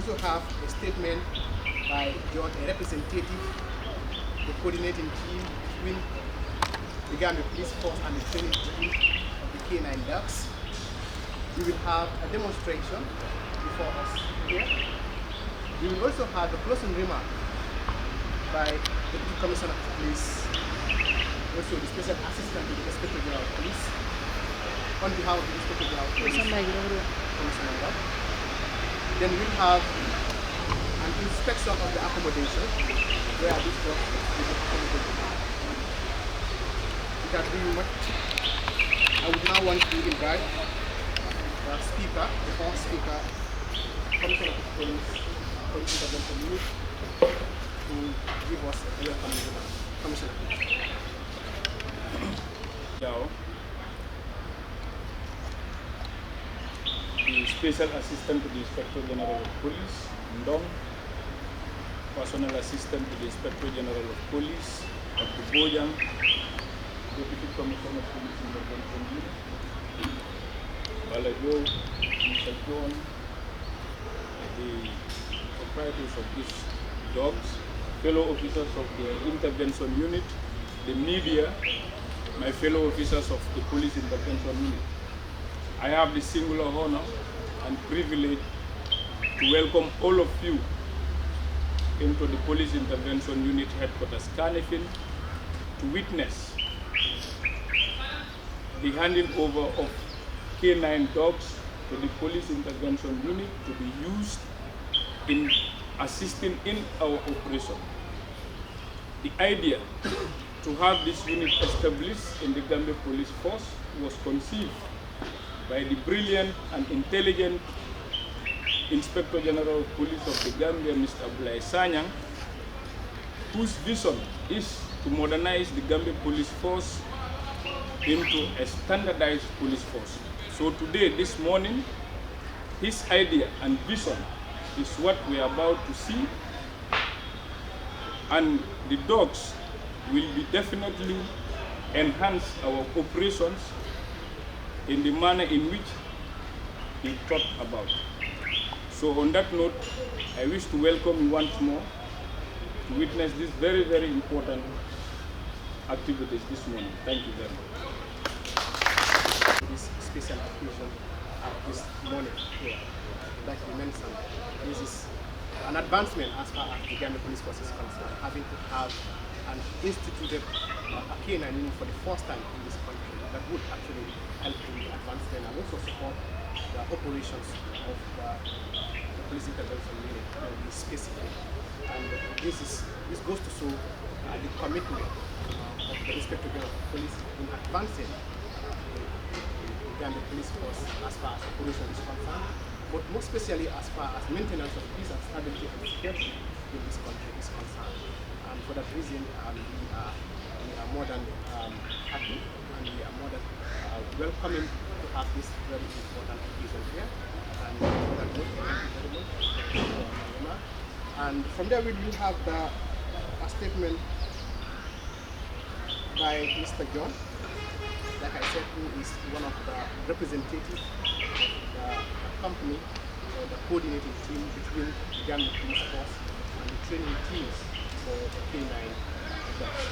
also have a statement by John, a representative, the coordinating team between the Gambia Police Force and the training team of the K9 Ducks. We will have a demonstration before us here. We will also have a closing remark by the Deputy Commissioner of Police, also the Special Assistant to the Inspector General of Police, on behalf of the Inspector General of Police, Commissioner. Then we'll have an inspection of the accommodation, where this dog will be accommodated. It has been much. I would now want to invite the speaker, the first speaker, Commissioner of Police, Police Intervention Unit, to give us a welcome remark. Commissioner. Now, the Special Assistant to the Inspector General of Police, Ndong, Personal Assistant to the Inspector General of Police, Dr. Bojang, Deputy Commissioner of Police Intervention Unit, Balajo, Mr. John, the proprietors of these dogs, fellow officers of the Intervention Unit, the media, my fellow officers of the Police Intervention Unit. I have the singular honor and privilege to welcome all of you into the Police Intervention Unit headquarters, Carnifin, to witness the handing over of K9 dogs to the Police Intervention Unit to be used in assisting in our operation. The idea to have this unit established in the Gambia Police Force was conceived by the brilliant and intelligent Inspector General of Police of the Gambia, Mr. Abdoulaye Sanyang, whose vision is to modernize the Gambia Police Force into a standardized police force. So today, this morning, his idea and vision is what we are about to see, and the dogs will be definitely enhance our operations in the manner in which he thought about. So on that note, I wish to welcome you once more to witness this very, very important activities this morning. Thank you very much. This special occasion this morning here, like you mentioned, this is an advancement as far as the Gambia Police Force is concerned, having to have an instituted a K9 unit for the first time in this country that would actually help in the advancement and also support the operations of the Police Intervention Unit specifically. And this goes to show the commitment of the Inspector General of Police in advancing the Gambia Police Force as far as operations is concerned, but more especially as far as maintenance of peace and stability and security in this country is concerned. And for that reason, we are more than happy, and we are more than welcoming to have this very important occasion here. And for that note, thank you very much. And from there, we will have a statement by Mr. John, like I said, who is one of the representatives of the company, or the coordinating team between the Gambia Police Force and the training teams for the K9 dogs.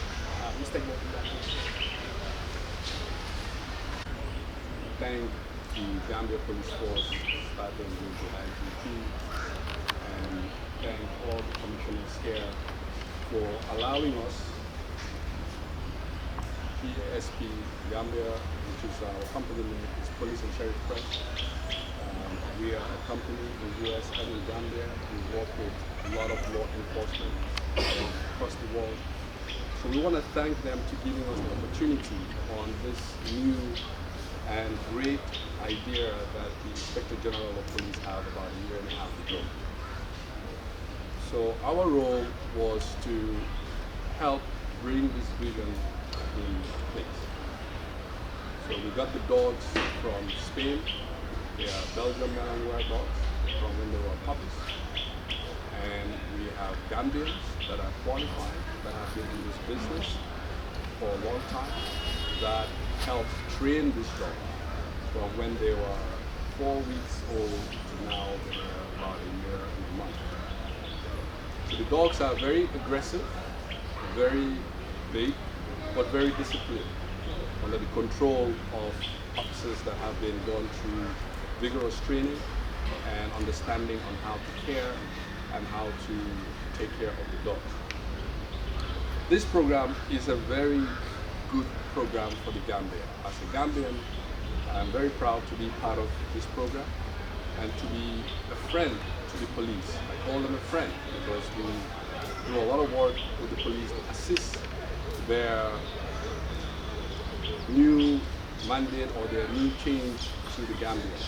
Mr. John, thank the Gambia Police Force starting with July 18, and thank all the commissioners here for allowing us, PASP Gambia, which is our company name, is Police and Sheriff Press. We are a company in the US and in Gambia. We work with a lot of law enforcement across the world. So we want to thank them for giving us the opportunity on this new and great idea that the Inspector General of Police had about a year and a half ago. So our role was to help bring this vision in place. So we got the dogs from Spain. They are Belgian Malinois dogs from when they were puppies. And we have Gambians that are qualified, that have been in this business for a long time, that helped train this dog from when they were 4 weeks old to now they are about a year and a month. So the dogs are very aggressive, very big, but very disciplined, under the control of officers that have been gone through vigorous training and understanding on how to care and how to take care of the dogs. This program is a very good program for the Gambia. As a Gambian, I'm very proud to be part of this program and to be a friend to the police. I call them a friend because we do a lot of work with the police to assist their new mandate or their new change to the Gambia.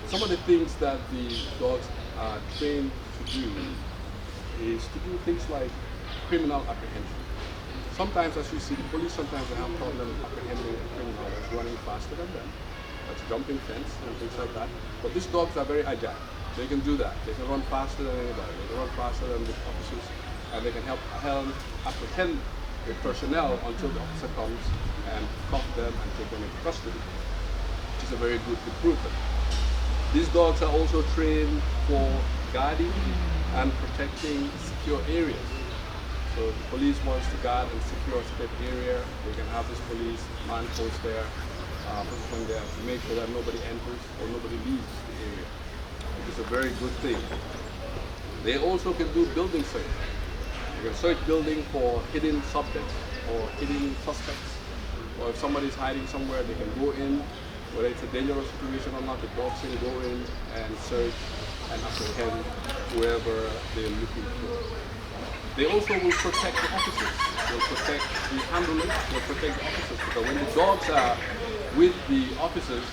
Some of the things that the dogs are trained to do is to do things like criminal apprehension. Sometimes, as you see, the police sometimes they have problems apprehending a criminal that's running faster than them, that's jumping fence and things like that. But these dogs are very agile. They can do that. They can run faster than anybody. They can run faster than the officers, and they can help apprehend the personnel until the officer comes and cuff them and take them into custody, which is a very good improvement. These dogs are also trained for guarding and protecting secure areas. So if the police wants to guard and secure a safe area, they can have this police man post there, position there to make sure that nobody enters or nobody leaves the area, which is a very good thing. They also can do building search. You can search building for hidden subjects or hidden suspects. Or if somebody's hiding somewhere, they can go in, whether it's a dangerous situation or not, the dogs can go in and search and apprehend whoever they're looking for. They also will protect the officers. They'll protect the ambulance, they'll protect the officers. Because when the dogs are with the officers,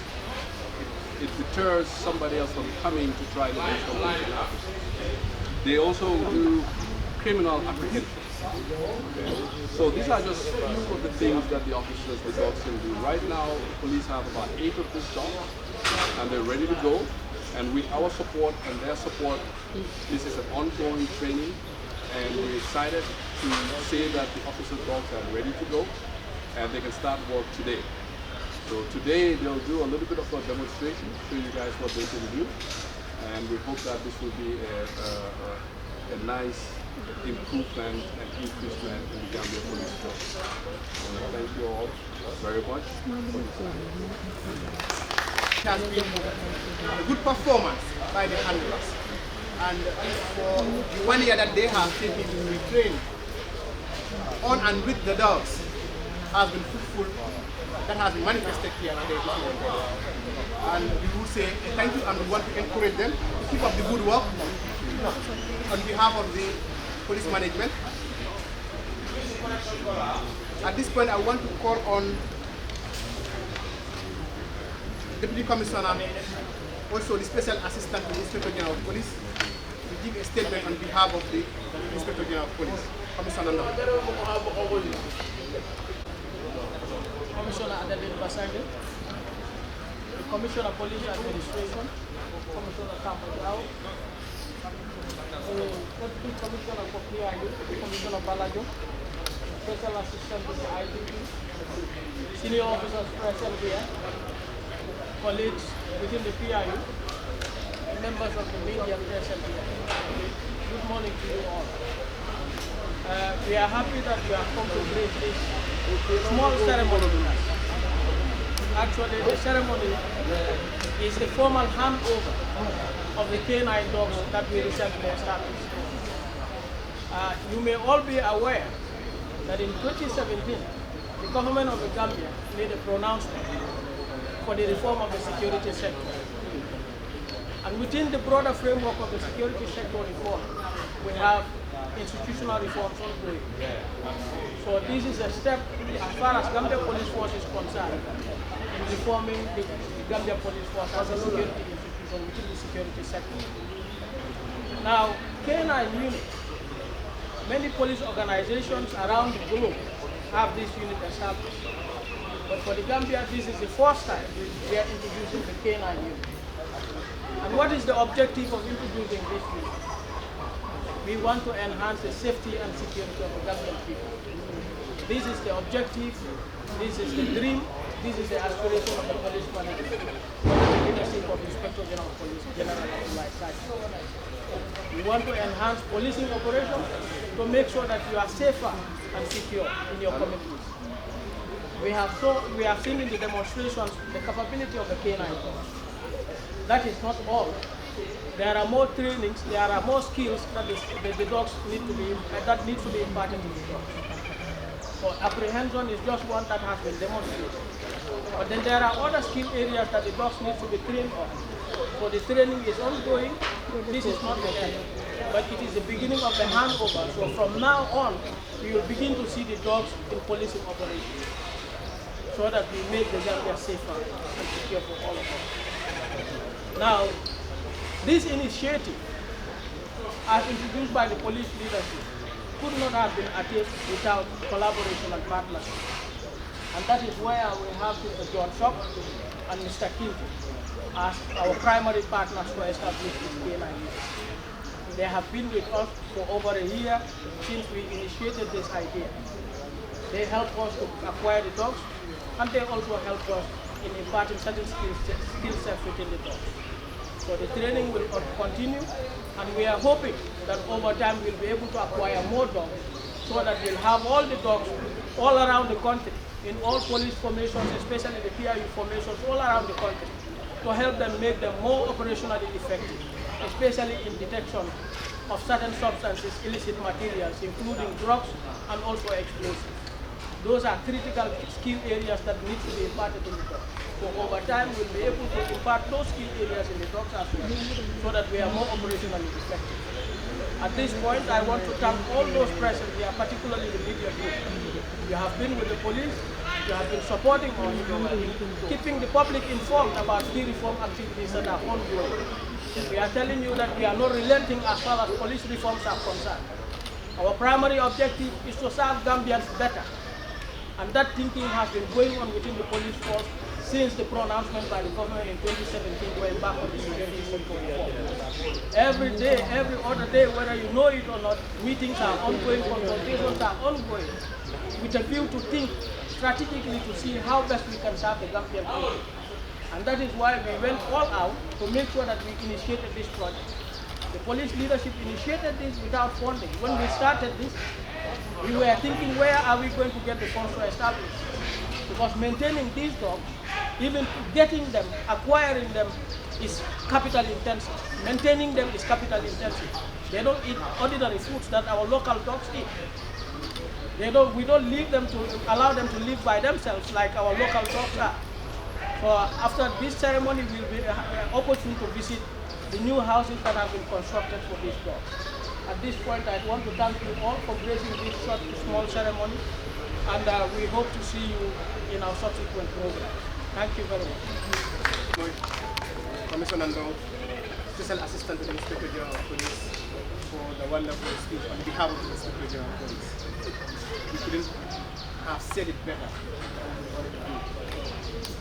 it deters somebody else from coming to try to do something to the officers. They also do criminal apprehension. Okay. So these are just a few of the things that the officers, the dogs can do. Right now, the police have about 8 of these dogs, and they're ready to go. And with our support and their support, this is an ongoing training, and we're excited to say that the officers' dogs are ready to go, and they can start work today. So today they'll do a little bit of a demonstration, show you guys what they can do, and we hope that this will be a nice improvement and increasement in the Gambia Police Force. Thank you all very much. It has been a good performance by the handlers, and for the 1 year that they have taken to retrain on and with the dogs has been fruitful. That has been manifested here today. And we would say thank you, and we want to encourage them to keep up the good work on behalf of the police management. At this point, I want to call on Deputy Commissioner, also the Special Assistant to the Inspector General of Police, to give a statement on behalf of the Inspector General of Police. Commissioner Adelin Basanga, the Commissioner of Police Administration, Commissioner Kampajao, Deputy Commissioner for PIU, Commissioner Balajo, Special Assistant to the IGP, Senior Officers present here, colleagues within the PIU, members of the media present here. Good morning to you all. We are happy that we have come to grace this small ceremony with us. Actually, the ceremony is the formal handover of the canine dogs that we recently established. You may all be aware that in 2017, the government of the Gambia made a pronouncement for the reform of the security sector. And within the broader framework of the security sector reform, we have institutional reforms ongoing. So this is a step as far as Gambia Police Force is concerned in reforming the Gambia Police Force as a security institution within the security sector. Now, canine unit, many police organizations around the globe have this unit established. But for the Gambia, this is the first time we are introducing the canine unit. And what is the objective of introducing this unit? We want to enhance the safety and security of the Gambian people. This is the objective, this is the dream, this is the aspiration of the police manager, the leadership of Inspector General of Police, General Abdullahi Sadi. We want to enhance policing operations to make sure that you are safer and secure in your communities. We have seen in the demonstrations the capability of the K9 force. That is not all. There are more trainings, there are more skills that the dogs need to be imparted to the dogs. So apprehension is just one that has been demonstrated. But then there are other skill areas that the dogs need to be trained on. So the training is ongoing. This is not the end, but it is the beginning of the handover. So from now on, we will begin to see the dogs in policing operations, so that we make the Gambia safer and secure for all of us. Now, this initiative, as introduced by the police leadership, could not have been achieved without collaboration and partnership. And that is where we have Mr. John Shop and Mr. Kinti as our primary partners to establish this K9 unit. They have been with us for over a year since we initiated this idea. They help us to acquire the dogs, and they also help us in imparting certain skill sets within the dogs. So the training will continue, and we are hoping that over time we'll be able to acquire more dogs, so that we'll have all the dogs all around the country, in all police formations, especially the PIU formations all around the country, to help them make them more operationally effective, especially in detection of certain substances, illicit materials, including drugs and also explosives. Those are critical skill areas that need to be imparted in the dogs. So over time, we'll be able to impart those skill areas in the dogs as well, so that we are more operationally effective. At this point, I want to thank all those present here, particularly the media group. You have been with the police, you have been supporting us, you have been keeping the public informed about key reform activities that are ongoing. We are telling you that we are not relenting as far as police reforms are concerned. Our primary objective is to serve Gambians better. And that thinking has been going on within the police force since the pronouncement by the government in 2017 going back on the reform. Every day, every other day, whether you know it or not, meetings are ongoing, consultations are ongoing, with a view to think strategically to see how best we can serve the Gambian people. And that is why we went all out to make sure that we initiated this project. The police leadership initiated this without funding. When we started this, we were thinking, where are we going to get the funds to establish? Because maintaining these dogs, even getting them, acquiring them, is capital intensive. Maintaining them is capital intensive. They don't eat ordinary foods that our local dogs eat. We don't leave them to allow them to live by themselves like our local dogs are. So after this ceremony, we'll be opportune to visit the new houses that have been constructed for these dogs. At this point, I want to thank you all for gracing this short, small ceremony, and we hope to see you in our subsequent program. Thank you very much. Commissioner Ndong, Special Assistant to the Inspector General of Police, for the wonderful speech on behalf of the Inspector General of Police. We couldn't have said it better.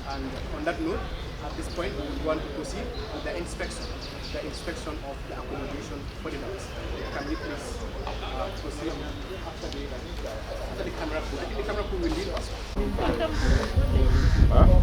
And on that note, at this point, we want to proceed with the inspection of the accommodation for the dogs. Can we please proceed after the camera crew? I think the camera crew will lead us. Huh?